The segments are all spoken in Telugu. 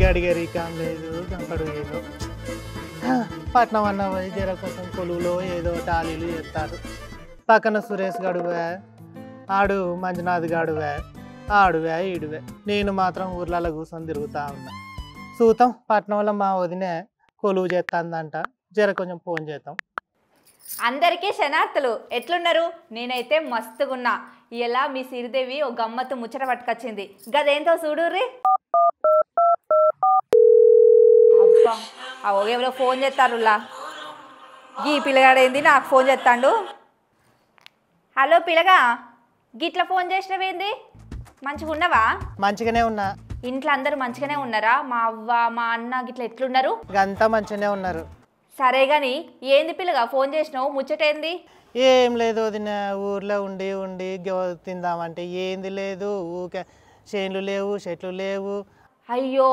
గడిగరి కాం లేదు గంపడు ఏదో పట్నం అన్న పోయి జర కొంచెం కొలువులో ఏదో టాలీలు చేస్తారు. పక్కన సురేష్ గడువే, ఆడు మంజునాథ్ గడువే, ఆడువే ఈడువే. నేను మాత్రం ఊర్లలో కూర్చొని తిరుగుతూ ఉన్నా. చూద్దాం పట్నంలో మా వదినే కొలువు చేస్తుందంట. జర కొంచెం ఫోన్ చేద్దాం. అందరికీ శనార్థులు, ఎట్లున్నారు? నేనైతే మస్తుగున్నా. ఇలా మీ సిరిదేవి ఓ గమ్మత్తు ముచ్చట పట్టుకొచ్చింది. గదేంతో చూడుర్రి. అబ్బా ఎవరో ఫోన్ చేస్తారులా. గీ పిల్లగాడేంది నాకు ఫోన్ చేస్తాడు. హలో పిల్లగా, గిట్లా ఫోన్ చేసినవేంది? మంచిగా ఉన్నావా? మంచిగానే ఉన్నా. ఇంట్లో అందరూ మంచిగానే ఉన్నారా? మా అవ్వ మా అన్న గిట్లా ఎట్లున్నారు? అంతా మంచిగానే ఉన్నారు. సరే గాని ఏంది పిల్లగా ఫోన్ చేసినావు? ముచ్చటేంది? ఏం లేదు వదిన, ఊర్లో ఉండి ఉండి తిందామంటే ఏంది లేదు. ఊకే చేన్లు లేవు, చెట్లు లేవు. అయ్యో,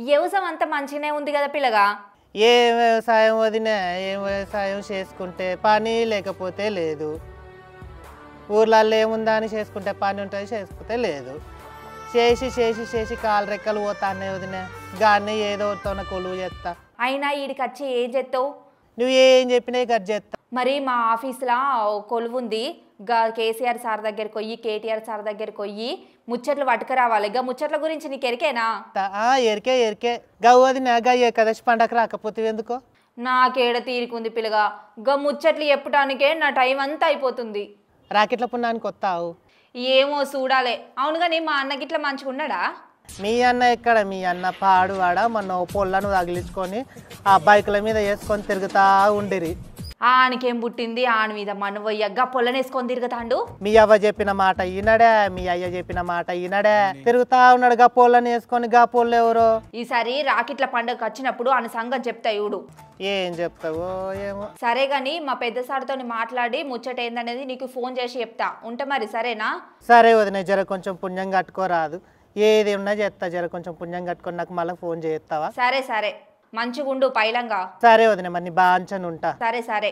వ్యవసాయం అంతా మంచిగానే ఉంది కదా పిల్లగా. ఏ వ్యవసాయం వదిన, ఏం వ్యవసాయం చేసుకుంటే పని లేకపోతే లేదు. ఊర్లలో ఏముందా అని చేసుకుంటే పని ఉంటుంది, చేసుకుంటే లేదు. చేసి చేసి చేసి కాలు రెక్కలు పోతానే వదిన. గాన్ని ఏదో తోన కొలువు చేస్తా. అయినా ఈడికి వచ్చి ఏం చేస్తావు? నువ్వు ఏం చెప్పినా గట్ చేస్తా. మరి మా ఆఫీస్లో కొలువు ఉంది. కేసీఆర్ సార్ దగ్గరికి పోయి, కేటీఆర్ సార్ దగ్గరికి పోయి ముచ్చట్లు పట్టుకురావాలి. గా ముచ్చట్ల గురించి నీకు ఎరికేనా? ఎరికే ఎరికే. గవ్వదిన గా ఏకాదశి పండగ రాకపోతే ఎందుకో? నాకేడ తీరుకుంది పిల్లగా. గా ముచ్చట్లు చెప్పడానికే నా టైం అంతా అయిపోతుంది. రాకెట్ల పుణ్యానికి వస్తావు? ఏమో చూడాలి. అవును కానీ మా అన్న గిట్లా మంచిగా ఉన్నాడా? మీ అన్న ఎక్కడ? మీ అన్న పాడువాడ. మొన్న పొల్లను తగిలించుకొని ఆ బైకుల మీద వేసుకొని తిరుగుతా ఉండిరి. ఆనికేం పుట్టింది? ఆని మీద మనవయ్యగా పొల్లనేసుకొని తిరుగుతాండు. మీ అవ్వ చెప్పిన మాట ఈనడే, మీ అయ్య చెప్పిన మాట ఈనడే. తిరుగుతా ఉన్నాడు గా పొల్లని వేసుకొని. గా పొల్లు ఎవరో? ఈసారి రాకెట్ల పండుగ వచ్చినప్పుడు అని సంగతి చెప్తా ఇవుడు. ఏం చెప్తావో ఏమో. సరే గాని మా పెద్ద సార్తో మాట్లాడి ముచ్చట ఏందనేది నీకు ఫోన్ చేసి చెప్తా. ఉంట మరి, సరేనా? సరే వదిన, జర కొంచెం పుణ్యం కట్టుకోరాదు. ఏది ఉన్నా చేస్తా. జర కొంచెం పుణ్యం కట్టుకొని నాకు మళ్ళీ ఫోన్ చేస్తావా? సరే సరే, మంచిగుండు పైలంగా. సరే వదిన, మరి బాంచని ఉంటా. సరే సరే.